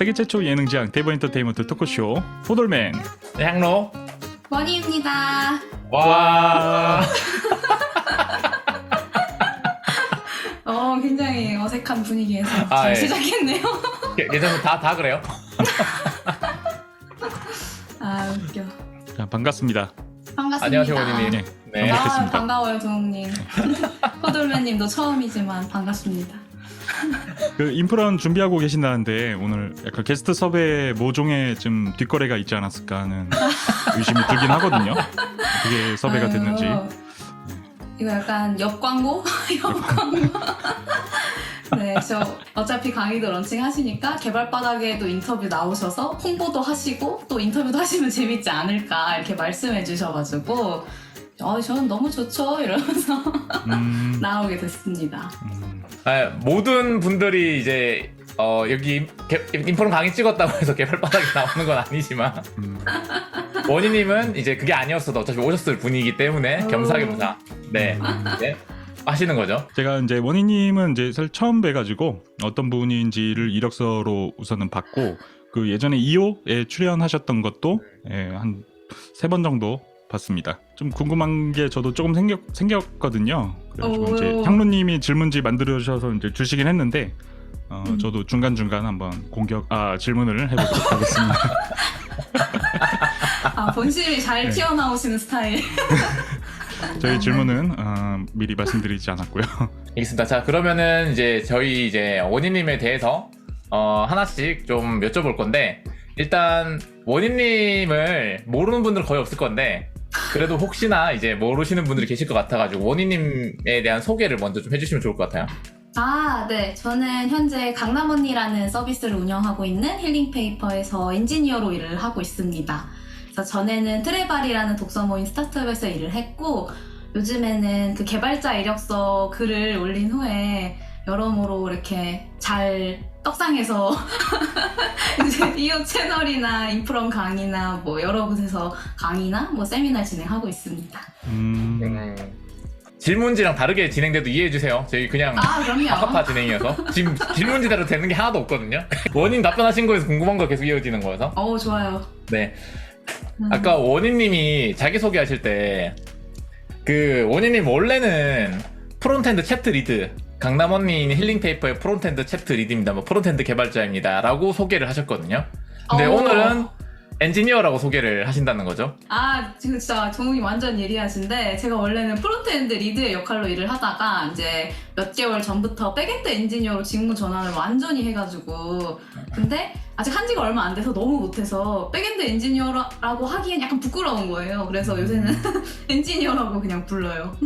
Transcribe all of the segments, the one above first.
세계 최초 예능지향 대버 엔터테인먼트 토크쇼 포돌맨 향로. 원희입니다. 와. 굉장히 어색한 분위기에서 아, 잘 예. 시작했네요. 예전에 다 그래요? 아 웃겨. 자, 반갑습니다. 반갑습니다. 안녕하세요, 원희님. 네. 네. 반갑습니다. 반가워요, 동욱님. 호돌맨님도 처음이지만 반갑습니다. 그 인프런 준비하고 계신다는데 오늘 약간 게스트 섭외 모종의 좀 뒷거래가 있지 않았을까 하는 의심이 들긴 하거든요. 그게 섭외가 아유, 됐는지. 이거 약간 옆광고? 옆광고. 네, 저 어차피 강의도 런칭하시니까 개발바닥에도 인터뷰 나오셔서 홍보도 하시고 또 인터뷰도 하시면 재밌지 않을까 이렇게 말씀해 주셔가지고 저는 너무 좋죠 이러면서 나오게 됐습니다. 모든 분들이 이제 여기 인포는 강의 찍었다고 해서 개발바닥에 나오는 건 아니지만 원희님은 이제 그게 아니었어도 어차피 오셨을 분이기 때문에 겸사겸사 이제 하시는 거죠. 제가 이제 원희님은 이제 사실 처음 뵈가지고 어떤 분인지를 이력서로 우선은 봤고 그 예전에 2호에 출연하셨던 것도 한 3번 정도 봤습니다. 좀 궁금한 게 저도 조금 생겼거든요. 그래가지고 이제 향로님이 질문지 만들어주셔서 이제 주시긴 했는데 저도 중간중간 한번 질문을 해보도록 하겠습니다. 본심이 잘 네. 튀어나오시는 스타일. 저희 질문은 미리 말씀드리지 않았고요. 알겠습니다. 자, 그러면은 저희 원희님에 대해서 하나씩 좀 여쭤볼 건데, 일단 원희님을 모르는 분들 거의 없을 건데, 그래도 혹시나 모르시는 분들이 계실 것 같아가지고 원희님에 대한 소개를 먼저 좀 해주시면 좋을 것 같아요. 네. 저는 현재 강남언니라는 서비스를 운영하고 있는 힐링페이퍼에서 엔지니어로 일을 하고 있습니다. 그래서 전에는 트레발이라는 독서 모임 스타트업에서 일을 했고, 요즘에는 그 개발자 이력서 글을 올린 후에 여러모로 이렇게 잘 떡상해서 이제 이웃 채널이나 인프런 강의나 뭐 여러 곳에서 강의나 뭐 세미나 진행하고 있습니다. 질문지랑 다르게 진행돼도 이해해주세요. 저희 그냥 그럼요. 아카파 진행이어서 지금 질문지대로 되는 게 하나도 없거든요. 원인 답변하신 거에서 궁금한 거 계속 이어지는 거여서. 좋아요. 네. 아까 원희님이 자기소개하실 때 그 원희님 원래는 프론트엔드 챕트 리드, 강남 언니인 힐링페이퍼의 프론트엔드 챕트 리드입니다. 뭐 프론트엔드 개발자입니다. 라고 소개를 하셨거든요. 근데 오늘은 엔지니어라고 소개를 하신다는 거죠. 지금 진짜 정욱이 완전 예리하신데, 제가 원래는 프론트엔드 리드의 역할로 일을 하다가 이제 몇 개월 전부터 백엔드 엔지니어로 직무 전환을 완전히 해가지고, 근데 아직 한 지가 얼마 안 돼서 너무 못해서 백엔드 엔지니어라고 하기엔 약간 부끄러운 거예요. 그래서 요새는 엔지니어라고 그냥 불러요.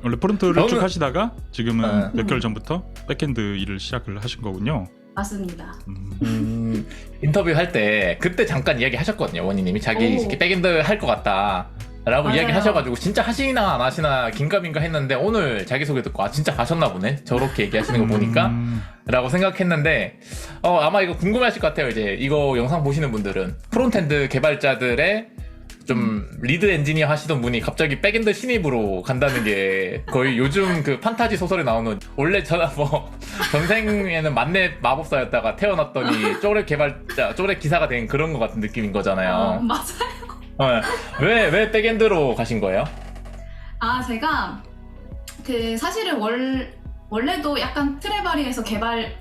원래 프론트를 쭉 저는- 하시다가 지금은 몇 개월 전부터 백엔드 일을 시작을 하신 거군요. 맞습니다. 인터뷰 할 때 그때 잠깐 이야기 하셨거든요. 원희님이 자기 백엔드 할 것 같다 라고 맞아요. 이야기 하셔가지고 진짜 하시나 안 하시나 긴가민가 했는데 오늘 자기소개 듣고 진짜 하셨나 보네 저렇게 얘기하시는 거 보니까 라고 생각했는데 아마 이거 궁금해하실 것 같아요. 이거 영상 보시는 분들은 프론트엔드 개발자들의 좀 리드 엔지니어 하시던 분이 갑자기 백엔드 신입으로 간다는 게 거의 요즘 그 판타지 소설에 나오는, 원래 전생에는 만렙 마법사였다가 태어났더니 쪼렉 기사가 된 그런 것 같은 느낌인 거잖아요. 맞아요. 왜 백엔드로 가신 거예요? 제가 사실은 원래도 약간 트레바리에서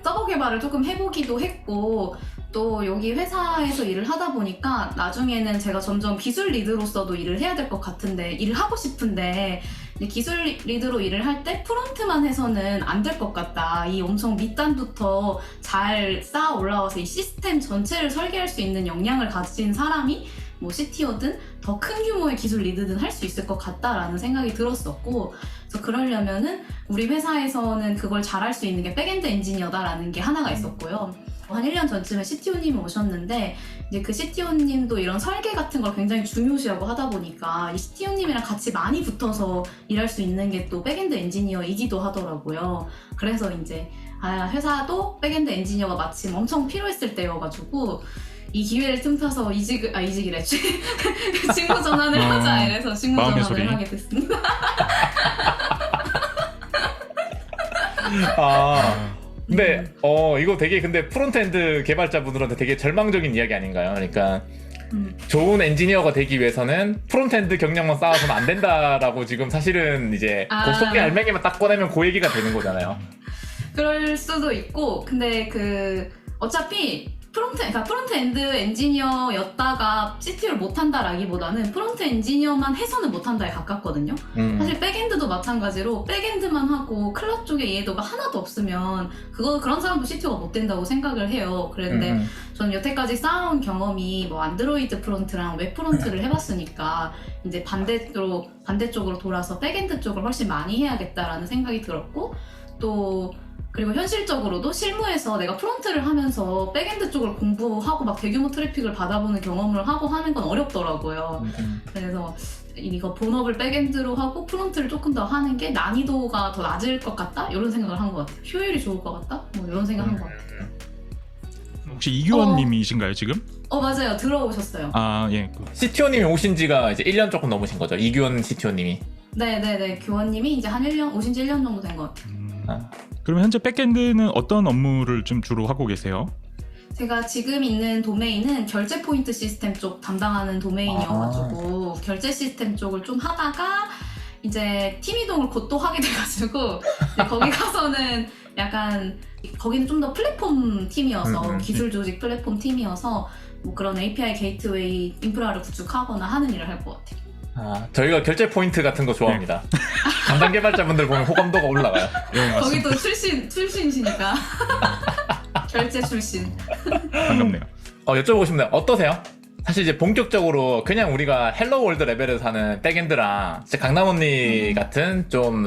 서버 개발을 조금 해보기도 했고, 또 여기 회사에서 일을 하다 보니까 나중에는 제가 점점 기술 리드로서도 일을 해야 될 것 같은데, 일을 하고 싶은데 기술 리드로 일을 할 때 프론트만 해서는 안 될 것 같다. 이 엄청 밑단부터 잘 쌓아 올라와서 이 시스템 전체를 설계할 수 있는 역량을 가진 사람이 뭐 CTO든 더 큰 규모의 기술 리드든 할 수 있을 것 같다라는 생각이 들었었고, 그래서 그러려면은 우리 회사에서는 그걸 잘할 수 있는 게 백엔드 엔지니어다라는 게 하나가 있었고요. 한 1년 전쯤에 CTO님이 오셨는데, 이제 그 CTO님도 이런 설계 같은 걸 굉장히 중요시하고 하다 보니까 이 CTO님이랑 같이 많이 붙어서 일할 수 있는 게 또 백엔드 엔지니어이기도 하더라고요. 그래서 이제 회사도 백엔드 엔지니어가 마침 엄청 필요했을 때여가지고 이 기회를 틈타서 이직이래. 직무 전환을 하자 이래서 직무 마음의 전환을 소리. 하게 됐습니다. 근데 이거 되게 근데 프론트엔드 개발자분들한테 되게 절망적인 이야기 아닌가요? 그러니까 좋은 엔지니어가 되기 위해서는 프론트엔드 경력만 쌓아서는 안 된다라고 지금 사실은 이제 그 속에 알맹이만 딱 꺼내면 그 얘기가 되는 거잖아요. 그럴 수도 있고, 근데 어차피 그러니까 프론트엔드 엔지니어였다가 CTO를 못한다라기보다는 프론트 엔지니어만 해서는 못한다에 가깝거든요. 사실 백엔드도 마찬가지로 백엔드만 하고 클럽 쪽에 이해도가 하나도 없으면 그런 사람도 CTO가 못 된다고 생각을 해요. 그런데 저는 여태까지 쌓아온 경험이 뭐 안드로이드 프론트랑 웹 프론트를 해봤으니까 이제 반대쪽으로 돌아서 백엔드 쪽을 훨씬 많이 해야겠다라는 생각이 들었고, 그리고 현실적으로도 실무에서 내가 프론트를 하면서 백엔드 쪽을 공부하고 막 대규모 트래픽을 받아보는 경험을 하고 하는 건 어렵더라고요. 그래서 이거 본업을 백엔드로 하고 프론트를 조금 더 하는 게 난이도가 더 낮을 것 같다? 이런 생각을 한 것 같아요. 효율이 좋을 것 같다? 뭐 이런 생각 한 것 같아요. 혹시 이규원님이신가요 지금? 맞아요. 들어오셨어요. 아 예. CTO님이 오신 지가 이제 1년 조금 넘으신 거죠. 이규원 CTO님이. 네네네. 교원님이 이제 한 1년, 오신 지 1년 정도 된 것 같아요. 그러면 현재 백엔드는 어떤 업무를 좀 주로 하고 계세요? 제가 지금 있는 도메인은 결제 포인트 시스템 쪽 담당하는 도메인이어가지고 결제 시스템 쪽을 좀 하다가 이제 팀 이동을 곧 또 하게 돼가지고 이제 거기 가서는 약간 거기는 좀 더 플랫폼 팀이어서 기술 조직 플랫폼 팀이어서 뭐 그런 API 게이트웨이 인프라를 구축하거나 하는 일을 할 것 같아요. 저희가 결제 포인트 같은 거 좋아합니다. 담당 개발자분들 보면 호감도가 올라가요. 네, 거기도 출신이시니까 결제 출신. 반갑네요. 여쭤보고 싶네요. 어떠세요? 사실 이제 본격적으로 그냥 우리가 헬로 월드 레벨에서 하는 백엔드랑 진짜 강남 언니 같은 좀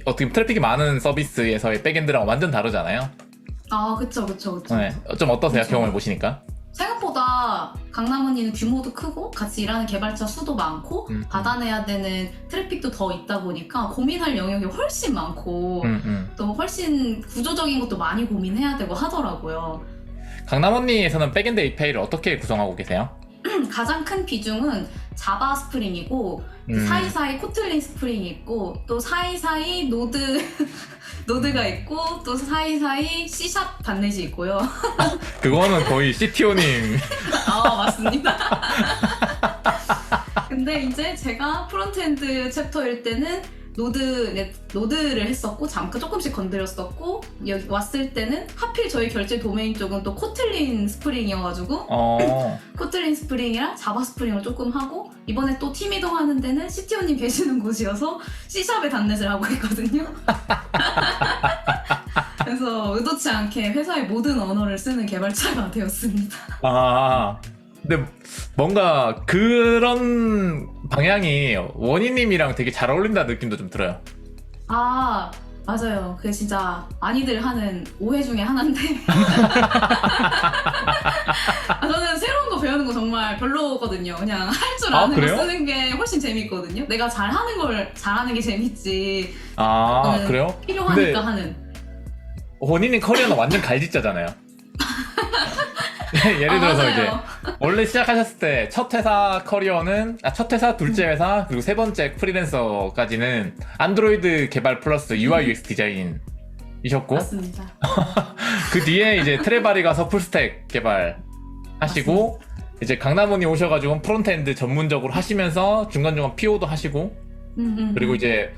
어떻게 트래픽이 많은 서비스에서의 백엔드랑 완전 다르잖아요. 그쵸. 네, 좀 어떠세요? 그쵸. 경험을 보시니까? 생각보다 강남 언니는 규모도 크고 같이 일하는 개발자 수도 많고 받아내야 되는 트래픽도 더 있다 보니까 고민할 영역이 훨씬 많고 또 훨씬 구조적인 것도 많이 고민해야 되고 하더라고요. 강남 언니에서는 백엔드 API를 어떻게 구성하고 계세요? 가장 큰 비중은 자바 스프링이고 사이사이 코틀린 스프링이 있고 또 사이사이 노드가 있고 또 사이사이 C샵 단넷이 있고요. 그거는 거의 CTO님. 맞습니다. 근데 이제 제가 프론트엔드 챕터일 때는 노드를 했었고 잠깐 조금씩 건드렸었고 여기 왔을 때는 하필 저희 결제 도메인 쪽은 또 코틀린 스프링이어가지고 코틀린 스프링이랑 자바 스프링을 조금 하고 이번에 또 팀 이동하는 데는 CTO님 계시는 곳이어서 C샵에 단넷을 하고 있거든요. 그래서 의도치 않게 회사의 모든 언어를 쓰는 개발자가 되었습니다. 근데 뭔가 그런 방향이 원희님이랑 되게 잘 어울린다는 느낌도 좀 들어요. 맞아요. 그게 진짜 많이들 하는 오해 중에 하나인데 저는 새로운 거 배우는 거 정말 별로거든요. 그냥 할 줄 아는 거 쓰는 게 훨씬 재밌거든요. 내가 잘하는 걸 잘하는 게 재밌지. 그래요? 필요하니까 하는. 원희님 커리어는 완전 갈짓자잖아요. 예를 들어서 맞아요. 이제 원래 시작하셨을 때 첫 회사 커리어는 첫 회사, 둘째 회사, 그리고 세 번째 프리랜서까지는 안드로이드 개발 플러스 UI UX 디자인이셨고 맞습니다. 그 뒤에 이제 트레바리 가서 풀스택 개발 하시고 맞습니다. 이제 강남원이 오셔가지고 프론트엔드 전문적으로 하시면서 중간중간 PO도 하시고 그리고 이제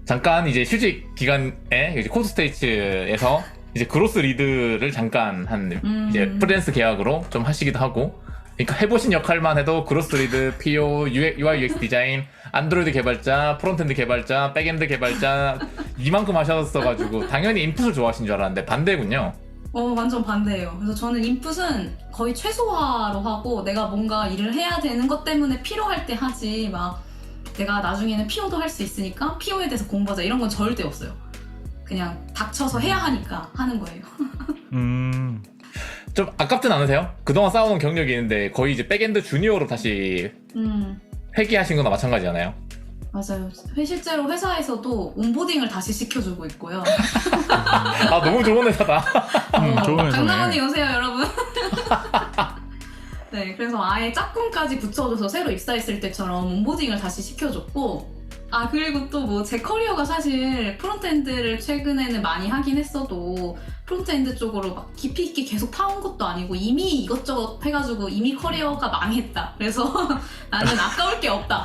잠깐 이제 휴직 기간에 이제 코드스테이츠에서 이제 그로스 리드를 잠깐 한 이제 프리랜서 계약으로 좀 하시기도 하고, 그러니까 해보신 역할만 해도 그로스 리드, PO, UI UX 디자인, 안드로이드 개발자, 프론트엔드 개발자, 백엔드 개발자 이만큼 하셨어가지고 당연히 인풋을 좋아하신 줄 알았는데 반대군요. 완전 반대예요. 그래서 저는 인풋은 거의 최소화로 하고 내가 뭔가 일을 해야 되는 것 때문에 필요할 때 하지 막 내가 나중에는 PO도 할 수 있으니까 PO에 대해서 공부하자 이런 건 절대 없어요. 그냥 닥쳐서 해야 하니까 하는 거예요. 좀 아깝진 않으세요? 그동안 쌓아온 경력이 있는데 거의 이제 백엔드 주니어로 다시 회귀하신 거나 마찬가지잖아요. 맞아요. 실제로 회사에서도 온보딩을 다시 시켜주고 있고요. 너무 좋은 회사다. 좋은 회사네. 강남원이 오세요 여러분. 네, 그래서 아예 짝꿍까지 붙여줘서 새로 입사했을 때처럼 온보딩을 다시 시켜줬고 아 그리고 또 뭐 제 커리어가 사실 프론트엔드를 최근에는 많이 하긴 했어도 프론트엔드 쪽으로 막 깊이 있게 계속 파온 것도 아니고 이미 이것저것 해가지고 이미 커리어가 망했다. 그래서 나는 아까울 게 없다.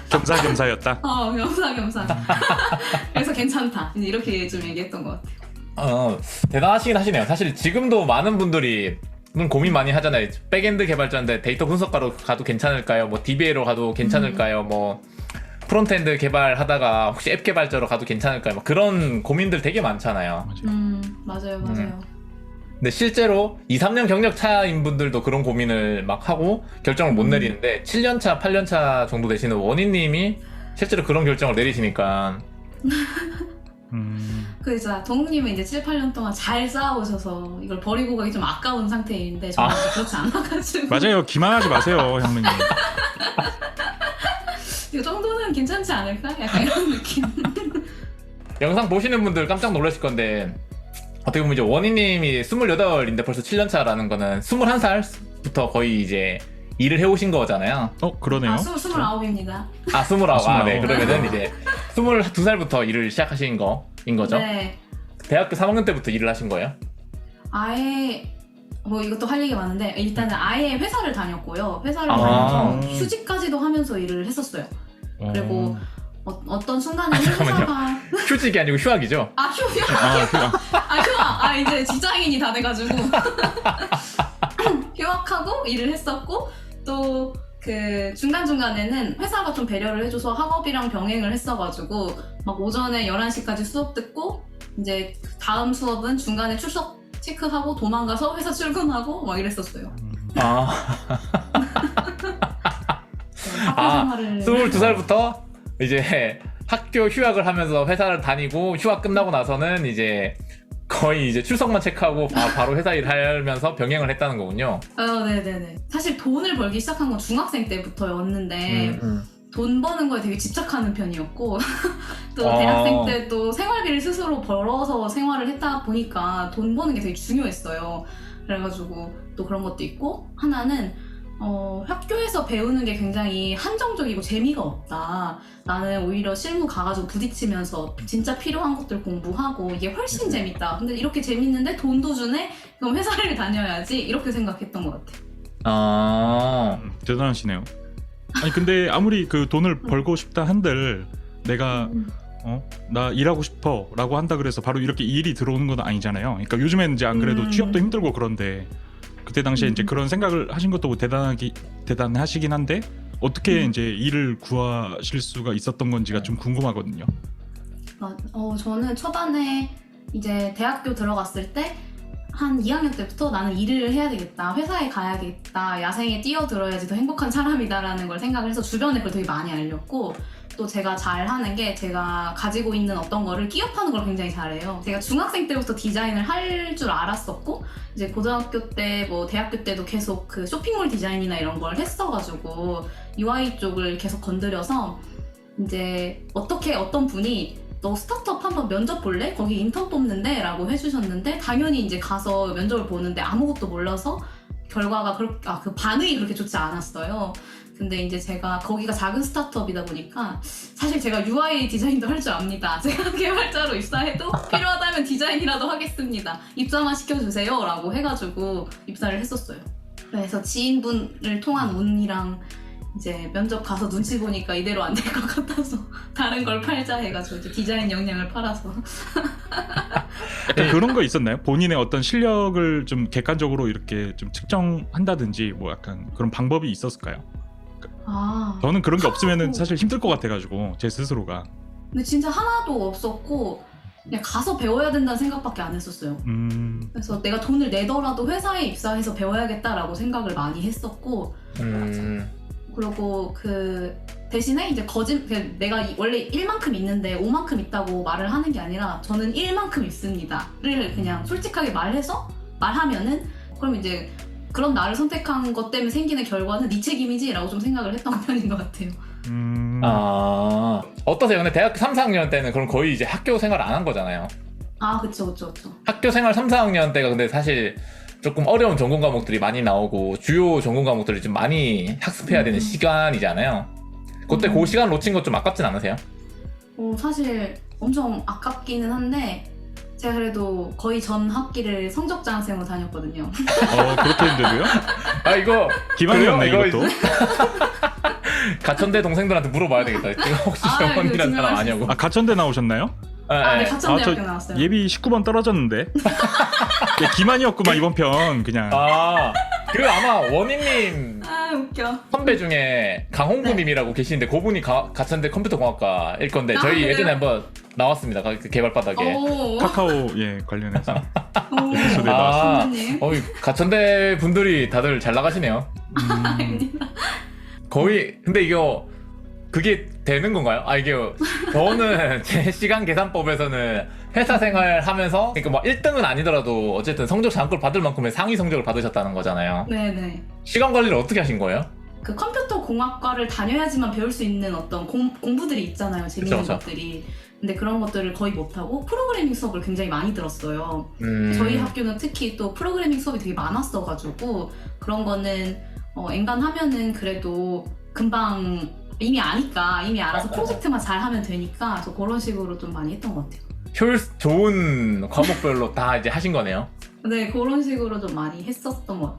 겸사겸사였다. 겸사겸사. 그래서 괜찮다. 이제 이렇게 좀 얘기했던 것 같아요. 대단하시긴 하시네요. 사실 지금도 많은 분들이 고민 많이 하잖아요. 백엔드 개발자인데 데이터 분석가로 가도 괜찮을까요? 뭐 DBA로 가도 괜찮을까요? 뭐 프론트엔드 개발하다가 혹시 앱 개발자로 가도 괜찮을까요? 뭐 그런 고민들 되게 많잖아요. 맞아요. 근데 실제로 2, 3년 경력 차인 분들도 그런 고민을 막 하고 결정을 못 내리는데 7년 차, 8년 차 정도 되시는 원희님이 실제로 그런 결정을 내리시니까 그래서 동욱님은 이제 7, 8년 동안 잘 쌓아오셔서 이걸 버리고 가기 좀 아까운 상태인데 저는 그렇지 않아가지고 맞아요. 기만하지 마세요, 형님. 이 정도는 괜찮지 않을까? 약간 이런 느낌. 영상 보시는 분들 깜짝 놀라실 건데 어떻게 보면 이제 원희님이 28인데 벌써 7년 차라는 거는 21살부터 거의 이제 일을 해오신 거잖아요. 그러네요. 29입니다. 아, 29. 아, 네. 29. 그러면은 이제 22살부터 일을 시작하신 거인 거죠? 네. 대학교 3학년 때부터 일을 하신 거예요? 아예 뭐 이것도 할 얘기 많은데 일단은 아예 회사를 다녔고요. 회사를 아. 다녀서 휴직까지도 하면서 일을 했었어요. 그리고 어떤 순간에는 잠깐만요. 회사가 휴직이 아니고 휴학이죠? 휴학 이제 직장인이 다 돼가지고 휴학하고 일을 했었고 또 그 중간중간에는 회사가 좀 배려를 해줘서 학업이랑 병행을 했어가지고 막 오전에 11시까지 수업 듣고 이제 다음 수업은 중간에 출석 체크하고 도망가서 회사 출근하고 막 이랬었어요. 학교 생활을 22살부터 이제 학교 휴학을 하면서 회사를 다니고 휴학 끝나고 나서는 이제 거의 이제 출석만 체크하고 바로 회사 일하면서 병행을 했다는 거군요. 네네네. 사실 돈을 벌기 시작한 건 중학생 때부터였는데 돈 버는 거에 되게 집착하는 편이었고 또 대학생 때도 생활비를 스스로 벌어서 생활을 했다 보니까 돈 버는 게 되게 중요했어요. 그래가지고 또 그런 것도 있고 하나는 학교에서 배우는 게 굉장히 한정적이고 재미가 없다. 나는 오히려 실무 가가지고 부딪히면서 진짜 필요한 것들 공부하고 이게 훨씬 재밌다. 근데 이렇게 재밌는데 돈도 주네? 그럼 회사를 다녀야지. 이렇게 생각했던 것 같아요. 대단하시네요. 아니 근데 아무리 그 돈을 벌고 싶다 한들 내가 나 일하고 싶어 라고 한다 그래서 바로 이렇게 일이 들어오는 건 아니잖아요. 그러니까 요즘에는 이제 안 그래도 취업도 힘들고 그런데 그때 당시에 이제 그런 생각을 하신 것도 대단하시긴 한데 어떻게 이제 일을 구하실 수가 있었던 건지가 좀 궁금하거든요. 저는 초반에 이제 대학교 들어갔을 때 한 2학년 때부터 나는 일을 해야 되겠다, 회사에 가야겠다, 야생에 뛰어들어야지 더 행복한 사람이다라는 걸 생각을 해서 주변에 그걸 되게 많이 알렸고 또 제가 잘하는 게 제가 가지고 있는 어떤 거를 끼업하는 걸 굉장히 잘해요. 제가 중학생 때부터 디자인을 할 줄 알았었고 이제 고등학교 때 뭐 대학교 때도 계속 그 쇼핑몰 디자인이나 이런 걸 했어가지고 UI 쪽을 계속 건드려서 이제 어떤 분이 너 스타트업 한번 면접 볼래? 거기 인턴 뽑는데? 라고 해주셨는데 당연히 이제 가서 면접을 보는데 아무것도 몰라서 결과가 그 반응이 그렇게 좋지 않았어요. 근데 이제 제가 거기가 작은 스타트업이다 보니까 사실 제가 UI 디자인도 할 줄 압니다. 제가 개발자로 입사해도 필요하다면 디자인이라도 하겠습니다. 입사만 시켜주세요 라고 해가지고 입사를 했었어요. 그래서 지인분을 통한 운이랑 이제 면접 가서 눈치 보니까 이대로 안 될 것 같아서 다른 걸 팔자 해가지고 이제 디자인 역량을 팔아서 약간 그런 거 있었나요? 본인의 어떤 실력을 좀 객관적으로 이렇게 좀 측정한다든지 뭐 약간 그런 방법이 있었을까요? 저는 그런 게 없으면은 사실 힘들 것 같아가지고 제 스스로가. 근데 진짜 하나도 없었고 그냥 가서 배워야 된다는 생각밖에 안 했었어요. 그래서 내가 돈을 내더라도 회사에 입사해서 배워야겠다라고 생각을 많이 했었고 그리고 그 대신에 이제 내가 원래 1만큼 있는데 5만큼 있다고 말을 하는 게 아니라 저는 1만큼 있습니다를 그냥 솔직하게 말하면은 그럼 이제 그런 나를 선택한 것 때문에 생기는 결과는 네 책임이지 라고 좀 생각을 했던 편인 것 같아요. 어떠세요? 근데 대학교 3, 4학년 때는 그럼 거의 이제 학교 생활 안 한 거잖아요. 그쵸. 학교 생활 3, 4학년 때가 근데 사실 조금 어려운 전공 과목들이 많이 나오고 주요 전공 과목들을 좀 많이 학습해야 되는 시간이잖아요. 그때 그 시간 놓친 거 좀 아깝진 않으세요? 사실 엄청 아깝기는 한데 제가 그래도 거의 전 학기를 성적 장학생으로 다녔거든요. 그렇게 했는데도요? 아 이거 기만이었네 그래요? 이것도. 가천대 동생들한테 물어봐야 되겠다. 이거 혹시 아, 이거 정원이라는 사람 증명할 수 아니냐고. 아 가천대 나오셨나요? 네, 가천대학교 저 나왔어요. 예비 19번 떨어졌는데. 예, 기만이었구만 이번 편 그냥. 그 아마 원희님 아, 웃겨. 선배 중에 강홍구님이라고 계시는데 그분이 가천대 컴퓨터공학과일 건데 아, 저희 그래요? 예전에 한번 나왔습니다. 그 개발 바닥에. 오, 카카오 관련해서. 오, 에피소드에 아, 선배님. 가천대 분들이 다들 잘 나가시네요. 아닙니다. 거의 근데 이거 그게 되는 건가요? 이게 저는 제 시간 계산법에서는 회사 생활하면서 그러니까 뭐 1등은 아니더라도 어쨌든 성적 장학금을 받을 만큼의 상위 성적을 받으셨다는 거잖아요. 네네. 시간 관리를 어떻게 하신 거예요? 그 컴퓨터 공학과를 다녀야지만 배울 수 있는 어떤 공부들이 있잖아요. 재밌는 그쵸. 것들이. 근데 그런 것들을 거의 못하고 프로그래밍 수업을 굉장히 많이 들었어요. 저희 학교는 특히 또 프로그래밍 수업이 되게 많았어가지고 그런 거는 엔간하면은 그래도 금방 이미 아니까 이미 알아서 프로젝트만 잘 하면 되니까 그래서 그런 식으로 좀 많이 했던 것 같아요. 효율 좋은 과목별로 다 이제 하신 거네요. 네, 그런 식으로 좀 많이 했었던 것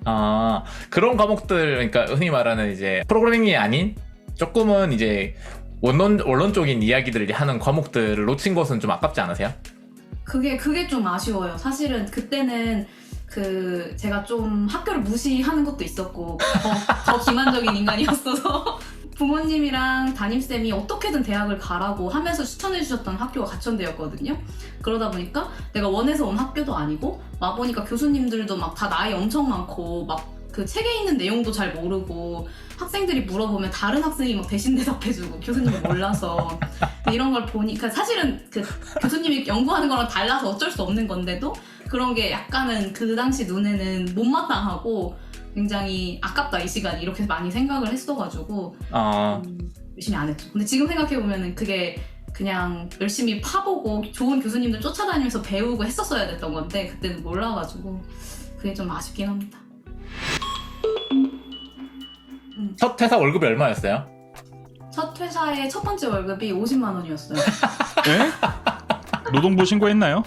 같아요. 그런 과목들, 그러니까 흔히 말하는 이제 프로그래밍이 아닌 조금은 이제 원론적인 이야기들을 하는 과목들을 놓친 것은 좀 아깝지 않으세요? 그게 좀 아쉬워요. 사실은 그때는 제가 좀 학교를 무시하는 것도 있었고 더 기만적인 인간이었어서 부모님이랑 담임쌤이 어떻게든 대학을 가라고 하면서 추천해 주셨던 학교가 가천대였거든요. 그러다 보니까 내가 원해서 온 학교도 아니고 와보니까 교수님들도 막 다 나이 엄청 많고 막 그 책에 있는 내용도 잘 모르고 학생들이 물어보면 다른 학생이 막 대신 대답해주고 교수님이 몰라서 이런 걸 보니까 사실은 그 교수님이 연구하는 거랑 달라서 어쩔 수 없는 건데도 그런 게 약간은 그 당시 눈에는 못마땅하고 굉장히 아깝다 이 시간이 이렇게 많이 생각을 했어가지고 열심히 안 했죠. 근데 지금 생각해보면은 그게 그냥 열심히 파보고 좋은 교수님들 쫓아다니면서 배우고 했었어야 됐던 건데 그때는 몰라가지고 그게 좀 아쉽긴 합니다. 첫 회사 월급이 얼마였어요? 첫 회사의 첫 번째 월급이 50만 원이었어요. 네? 노동부 신고했나요?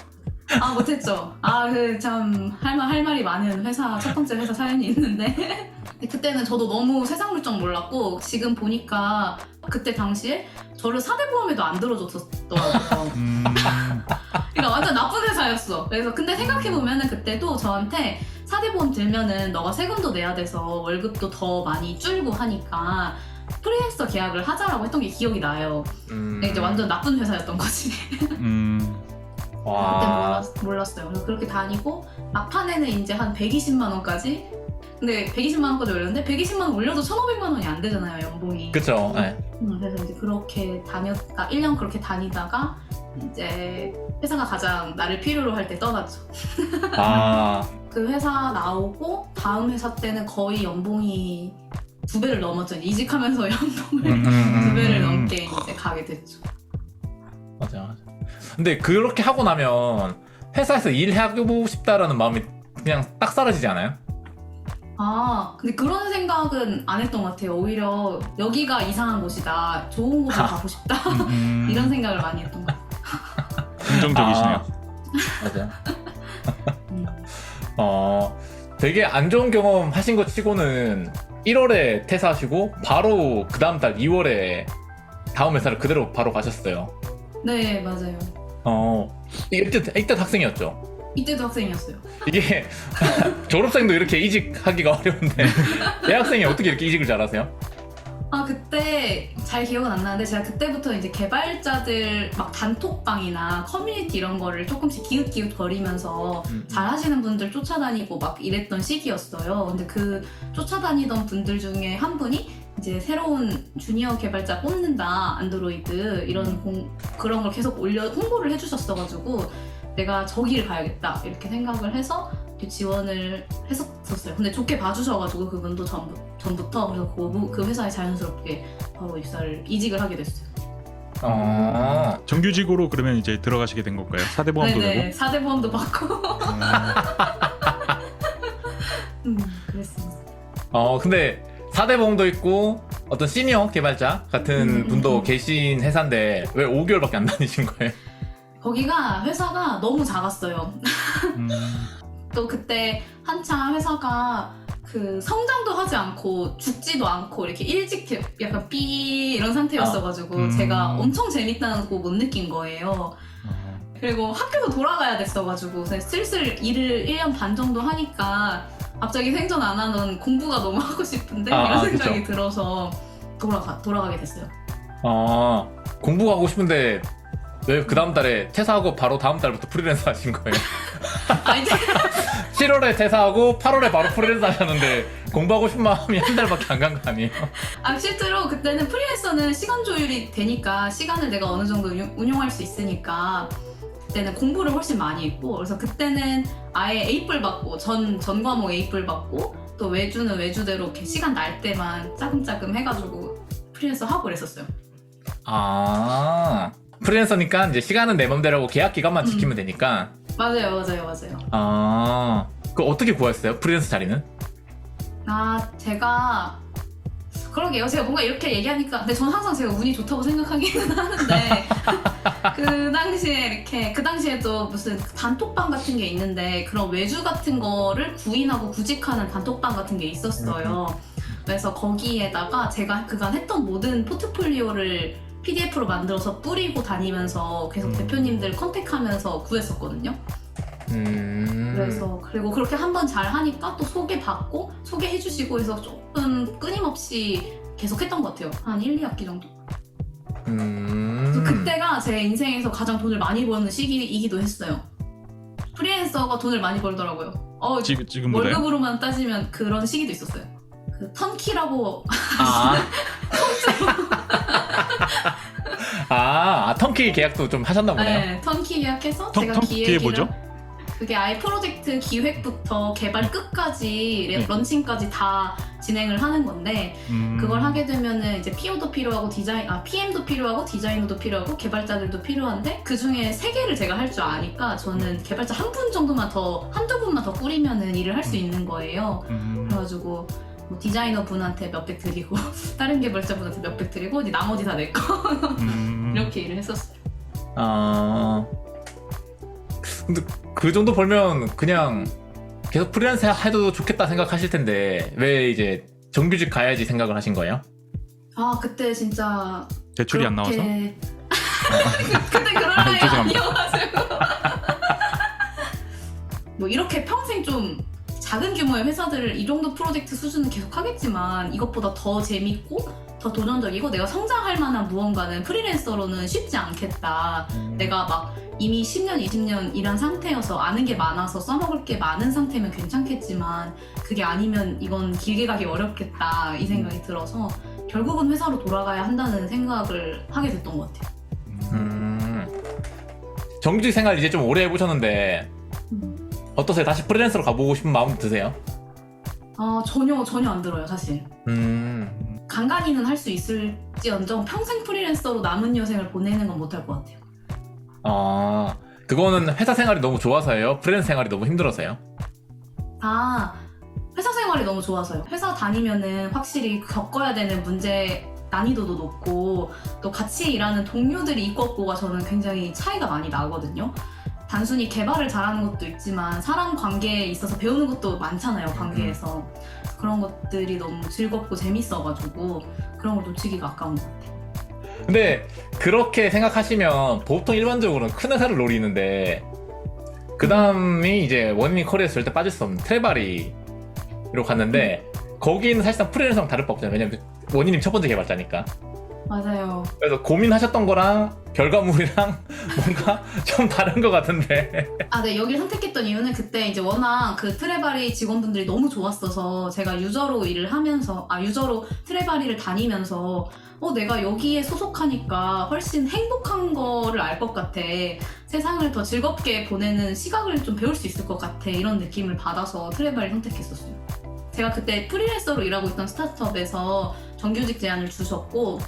못했죠. 참 할 말이 많은 첫 번째 회사 사연이 있는데 그때는 저도 너무 세상 물정 몰랐고 지금 보니까 그때 당시에 저를 사대보험에도 안 들어줬었더라고요. 그러니까 완전 나쁜 회사였어. 그래서 근데 생각해보면은 그때도 저한테 사대보험 들면은 너가 세금도 내야 돼서 월급도 더 많이 줄고 하니까 프리랜서 계약을 하자라고 했던 게 기억이 나요. 근데 이제 완전 나쁜 회사였던 거지. 와. 그때 몰랐어요. 그래서 그렇게 다니고 막판에는 이제 한 120만 원까지. 근데 120만 원까지 올렸는데 120만 원 올려도 1,500만 원이 안 되잖아요, 연봉이. 그쵸. 네. 그래서 이제 그렇게 1년 그렇게 다니다가 이제 회사가 가장 나를 필요로 할 때 떠났죠. 그 회사 나오고 다음 회사 때는 거의 연봉이 2배를 넘었죠. 이직하면서 연봉을 2배를 넘게 이제 가게 됐죠. 맞아. 근데 그렇게 하고 나면 회사에서 일하고 싶다라는 마음이 그냥 딱 사라지지 않아요? 근데 그런 생각은 안 했던 것 같아요. 오히려 여기가 이상한 곳이다. 좋은 곳으로 가고 싶다. 이런 생각을 많이 했던 것 같아요. 긍정적이시네요. 맞아요. 되게 안 좋은 경험 하신 것 치고는 1월에 퇴사하시고 바로 그 다음 달 2월에 다음 회사를 그대로 바로 가셨어요. 네, 맞아요. 이때 학생이었죠? 이때도 학생이었어요. 이게 졸업생도 이렇게 이직하기가 어려운데 대학생이 어떻게 이렇게 이직을 잘하세요? 그때 잘 기억은 안 나는데 제가 그때부터 이제 개발자들 막 단톡방이나 커뮤니티 이런 거를 조금씩 기웃기웃 거리면서 잘 하시는 분들 쫓아다니고 막 이랬던 시기였어요. 근데 그 쫓아다니던 분들 중에 한 분이 이제 새로운 주니어 개발자 뽑는다, 안드로이드 이런 그런 걸 계속 홍보를 해주셨어가지고 내가 저기를 가야겠다 이렇게 생각을 해서 지원을 했었어요. 근데 좋게 봐주셔가지고 그분도 전부터 그래서 그 회사에 자연스럽게 바로 이직을 하게 됐어요. 정규직으로 그러면 이제 들어가시게 된 건가요? 사대보험도 네네, 되고? 사대보험도 받고. 그랬습니다. 근데 사대보험도 있고 어떤 시니어 개발자 같은 분도 계신 회사인데 왜 5개월밖에 안 다니신 거예요? 거기가 회사가 너무 작았어요. 음. 또 그때 한참 회사가 그 성장도 하지 않고 죽지도 않고 이렇게 일찍 약간 삐 이런 상태였어가지고 제가 엄청 재밌다는 거 못 느낀 거예요. 그리고 학교도 돌아가야 됐어가지고 슬슬 일을 1년 반 정도 하니까 갑자기 생전 안 하던 공부가 너무 하고 싶은데 이런 생각이 그쵸. 들어서 돌아가게 됐어요. 공부하고 싶은데 왜 그 다음 달에 퇴사하고 바로 다음 달부터 프리랜서 하신 거예요? 아 이제 7월에 퇴사하고 8월에 바로 프리랜서 하셨는데 공부하고 싶은 마음이 한 달밖에 안 간 거 아니에요? 실제로 그때는 프리랜서는 시간 조율이 되니까 시간을 내가 어느 정도 운용할 수 있으니까 그때는 공부를 훨씬 많이 했고 그래서 그때는 아예 A뿔 받고 전 과목 A뿔 받고 또 외주는 외주대로 이렇게 시간 날 때만 짜금짜금 해가지고 프리랜서 하고 그랬었어요. 프리랜서니까 이제 시간은 내 맘대로 하고 계약 기간만 지키면 되니까. 맞아요. 그 어떻게 구했어요? 프리랜서 자리는? 제가 그러게요. 제가 뭔가 이렇게 얘기하니까 근데 저는 항상 제가 운이 좋다고 생각하기는 하는데 그 당시에도 무슨 단톡방 같은 게 있는데 그런 외주 같은 거를 구인하고 구직하는 단톡방 같은 게 있었어요. 그래서 거기에다가 제가 그간 했던 모든 포트폴리오를 PDF로 만들어서 뿌리고 다니면서 계속 대표님들 컨택하면서 구했었거든요. 그래서 그리고 그렇게 한번 잘 하니까 또 소개받고 소개해주시고 해서 조금 끊임없이 계속 했던 것 같아요. 한 1, 2학기 정도. 그래서 그때가 제 인생에서 가장 돈을 많이 버는 시기이기도 했어요. 프리랜서가 돈을 많이 벌더라고요. 지금보다요? 월급으로만 따지면 그런 시기도 있었어요. 그 턴키라고 턴키 계약도 좀 하셨나 보네요. 네, 턴키 계약해서 제가 턴키에 뭐죠? 그게 아예 프로젝트 기획부터 개발 끝까지 런칭까지 다 진행을 하는 건데 그걸 하게 되면은 이제 PO도 필요하고 PM도 필요하고 디자이너도 필요하고 개발자들도 필요한데 그 중에 3개를 제가 할 줄 아니까 저는 개발자 한 분 정도만 한두 분만 더 꾸리면은 일을 할 수 있는 거예요. 그래가지고 뭐 디자이너 분한테 몇백 드리고 다른 개발자 분한테 몇백 드리고 이제 나머지 다 내 거 이렇게 일을 했었어요. 근데 그 정도 벌면 그냥 계속 프리랜서 해도 좋겠다 생각하실 텐데 왜 이제 정규직 가야지 생각을 하신 거예요? 그때 진짜 대출이 안 나와서? 그때 그럴 나이가 죄송합니다. 아니어가지고 뭐 이렇게 평생 좀 작은 규모의 회사들을 이 정도 프로젝트 수준은 계속 하겠지만 이것보다 더 재밌고 더 도전적이고 내가 성장할 만한 무언가는 프리랜서로는 쉽지 않겠다. 내가 막 이미 10년, 20년 일한 상태여서 아는 게 많아서 써먹을 게 많은 상태면 괜찮겠지만 그게 아니면 이건 길게 가기 어렵겠다 이 생각이 들어서 결국은 회사로 돌아가야 한다는 생각을 하게 됐던 것 같아요. 정규직 생활 이제 좀 오래 해보셨는데 어떠세요? 다시 프리랜서로 가보고 싶은 마음 드세요? 전혀 안 들어요 사실. 간간히는 할 수 있을지언정 평생 프리랜서로 남은 여생을 보내는 건 못할 것 같아요. 그거는 회사 생활이 너무 좋아서예요? 프리랜서 생활이 너무 힘들어서요? 회사 생활이 너무 좋아서요. 회사 다니면은 확실히 겪어야 되는 문제 난이도도 높고 또 같이 일하는 동료들이 있고 없고가 저는 굉장히 차이가 많이 나거든요. 단순히 개발을 잘하는 것도 있지만 사람 관계에 있어서 배우는 것도 많잖아요. 관계에서. 그런 것들이 너무 즐겁고 재밌어가지고 그런 걸 놓치기가 아까운 것 같아요. 근데 그렇게 생각하시면 보통 일반적으로는 큰 회사를 노리는데 그 다음이 이제 원인이 커리어에서 절대 빠질 수 없는 트레바리로 갔는데 거기는 사실상 프리랜서랑 다를 바 없잖아요. 왜냐면 원인님 첫 번째 개발자니까. 맞아요. 그래서 고민하셨던 거랑 결과물이랑 뭔가 좀 다른 것 같은데. 네, 여기를 선택했던 이유는 그때 이제 워낙 그 트레바리 직원분들이 너무 좋았어서 제가 유저로 일을 하면서, 유저로 트레바리를 다니면서 내가 여기에 소속하니까 훨씬 행복한 거를 알 것 같아. 세상을 더 즐겁게 보내는 시각을 좀 배울 수 있을 것 같아. 이런 느낌을 받아서 트레바리 선택했었어요. 제가 그때 프리랜서로 일하고 있던 스타트업에서 정규직 제안을 주셨고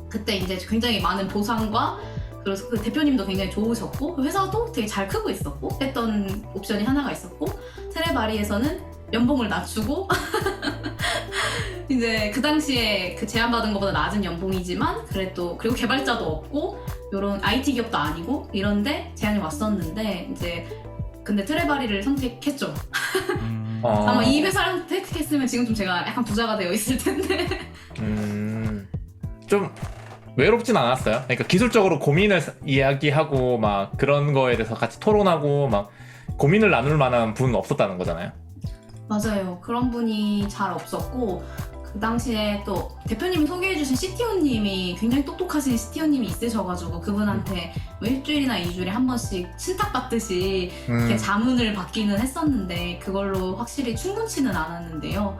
그때 이제 굉장히 많은 보상과 그래서 그 대표님도 굉장히 좋으셨고 회사도 되게 잘 크고 있었고 했던 옵션이 하나가 있었고 트레바리에서는 연봉을 낮추고 이제 그 당시에 그 제안받은 것보다 낮은 연봉이지만 그래도 그리고 개발자도 없고 이런 IT 기업도 아니고 이런데 제안이 왔었는데 이제 근데 트레바리를 선택했죠. 아마 이 회사를 선택했으면 지금 좀 제가 약간 부자가 되어 있을 텐데. 좀 외롭진 않았어요? 그러니까 기술적으로 고민을 이야기하고 막 그런 거에 대해서 같이 토론하고 막 고민을 나눌 만한 분은 없었다는 거잖아요. 맞아요. 그런 분이 잘 없었고 그 당시에 또 대표님이 소개해주신 CTO님이 굉장히 똑똑하신 CTO님이 있으셔가지고 그분한테 뭐 일주일이나 2주일에 한 번씩 신탁받듯이 이렇게 자문을 받기는 했었는데 그걸로 확실히 충분치는 않았는데요.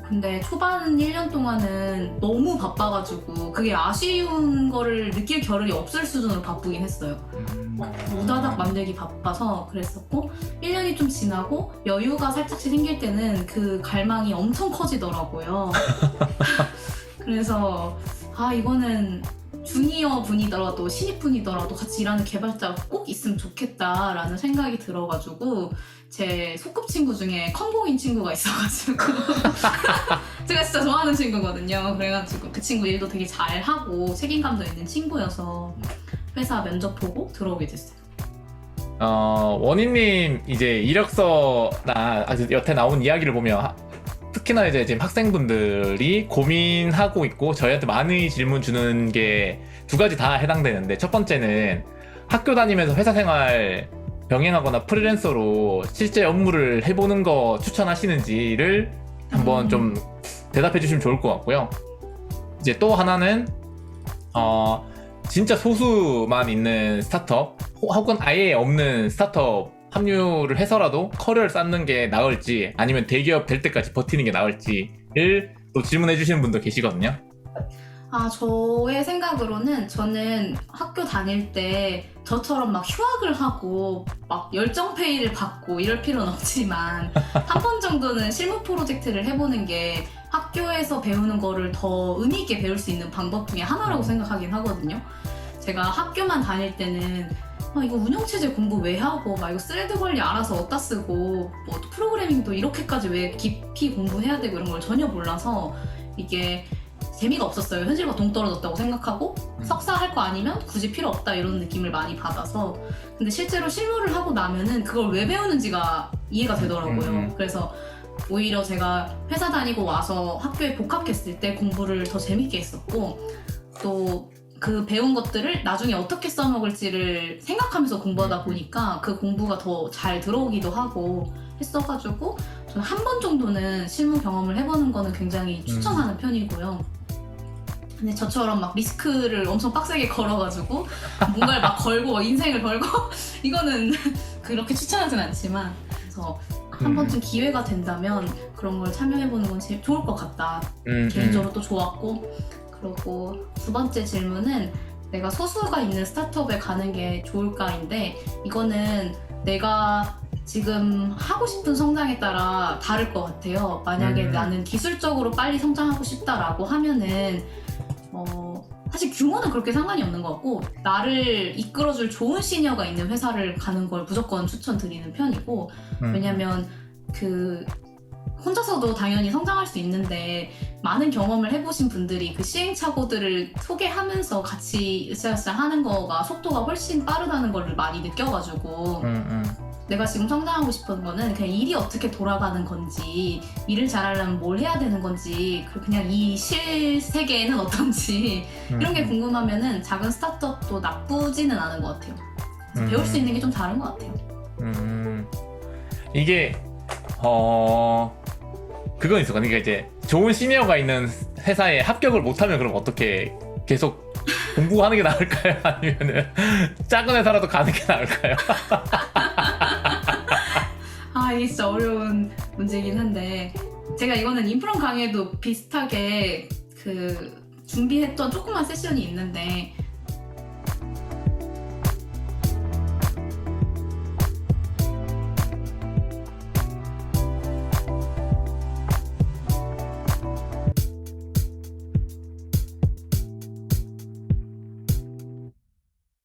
근데 초반 1년 동안은 너무 바빠가지고 그게 아쉬운 거를 느낄 겨를이 없을 수준으로 바쁘긴 했어요. 우다닥 만들기 바빠서 그랬었고 1년이 좀 지나고 여유가 살짝씩 생길 때는 그 갈망이 엄청 커지더라고요. 그래서 이거는 주니어 분이더라도 신입 분이더라도 같이 일하는 개발자가 꼭 있으면 좋겠다라는 생각이 들어가지고 제 소꿉친구 중에 컴공인 친구가 있어가지고 제가 진짜 좋아하는 친구거든요. 그래가지고 그 친구 일도 되게 잘하고 책임감도 있는 친구여서 회사 면접 보고 들어오게 됐어요. 원희님 이제 이력서나 여태 나온 이야기를 보면 특히나 이제 지금 학생분들이 고민하고 있고 저희한테 많이 질문 주는 게 두 가지 다 해당되는데 첫 번째는 학교 다니면서 회사 생활 병행하거나 프리랜서로 실제 업무를 해보는 거 추천하시는지를 한번 좀 대답해 주시면 좋을 것 같고요. 이제 또 하나는 진짜 소수만 있는 스타트업 혹은 아예 없는 스타트업 합류를 해서라도 커리어를 쌓는 게 나을지 아니면 대기업 될 때까지 버티는 게 나을지를 또 질문해 주시는 분도 계시거든요. 저의 생각으로는 저는 학교 다닐 때 저처럼 막 휴학을 하고 막 열정페이를 받고 이럴 필요는 없지만 한 번 정도는 실무 프로젝트를 해보는 게 학교에서 배우는 거를 더 의미 있게 배울 수 있는 방법 중에 하나라고 생각하긴 하거든요. 제가 학교만 다닐 때는 이거 운영체제 공부 왜 하고 막 이거 스레드 관리 알아서 어디다 쓰고 뭐 프로그래밍도 이렇게까지 왜 깊이 공부해야 되고 이런 걸 전혀 몰라서 이게 재미가 없었어요. 현실과 동떨어졌다고 생각하고 석사 할 거 아니면 굳이 필요 없다 이런 느낌을 많이 받아서 근데 실제로 실무를 하고 나면은 그걸 왜 배우는지가 이해가 되더라고요. 그래서 오히려 제가 회사 다니고 와서 학교에 복학했을 때 공부를 더 재밌게 했었고 또 그 배운 것들을 나중에 어떻게 써먹을지를 생각하면서 공부하다 보니까 그 공부가 더 잘 들어오기도 하고 했어가지고 저는 한 번 정도는 실무 경험을 해보는 거는 굉장히 추천하는 편이고요. 근데 저처럼 막 리스크를 엄청 빡세게 걸어가지고 뭔가를 막 걸고 인생을 걸고 이거는 그렇게 추천하진 않지만 그래서 한 번쯤 기회가 된다면 그런 걸 참여해보는 건 제일 좋을 것 같다. 개인적으로 또 좋았고 그리고 두 번째 질문은 내가 소수가 있는 스타트업에 가는 게 좋을까인데 이거는 내가 지금 하고 싶은 성장에 따라 다를 것 같아요. 만약에 나는 기술적으로 빨리 성장하고 싶다라고 하면은 사실 규모는 그렇게 상관이 없는 것 같고 나를 이끌어줄 좋은 시니어가 있는 회사를 가는 걸 무조건 추천드리는 편이고 왜냐면 혼자서도 당연히 성장할 수 있는데 많은 경험을 해보신 분들이 그 시행착오들을 소개하면서 같이 으쌰으쌰 하는 거가 속도가 훨씬 빠르다는 걸 많이 느껴가지고 내가 지금 성장하고 싶은 거는 그냥 일이 어떻게 돌아가는 건지 일을 잘하려면 뭘 해야 되는 건지 그냥 이 실세계는 어떤지 이런 게 궁금하면은 작은 스타트업도 나쁘지는 않은 것 같아요. 그래서 배울 수 있는 게 좀 다른 것 같아요. 이게 그건 있어. 그러니까 이제 좋은 시니어가 있는 회사에 합격을 못하면 그럼 어떻게 계속 공부하는 게 나을까요? 아니면은 작은 회사라도 가는 게 나을까요? 이게 진짜 어려운 문제긴 한데 제가 이거는 인프런 강의에도 비슷하게 준비했던 조그만 세션이 있는데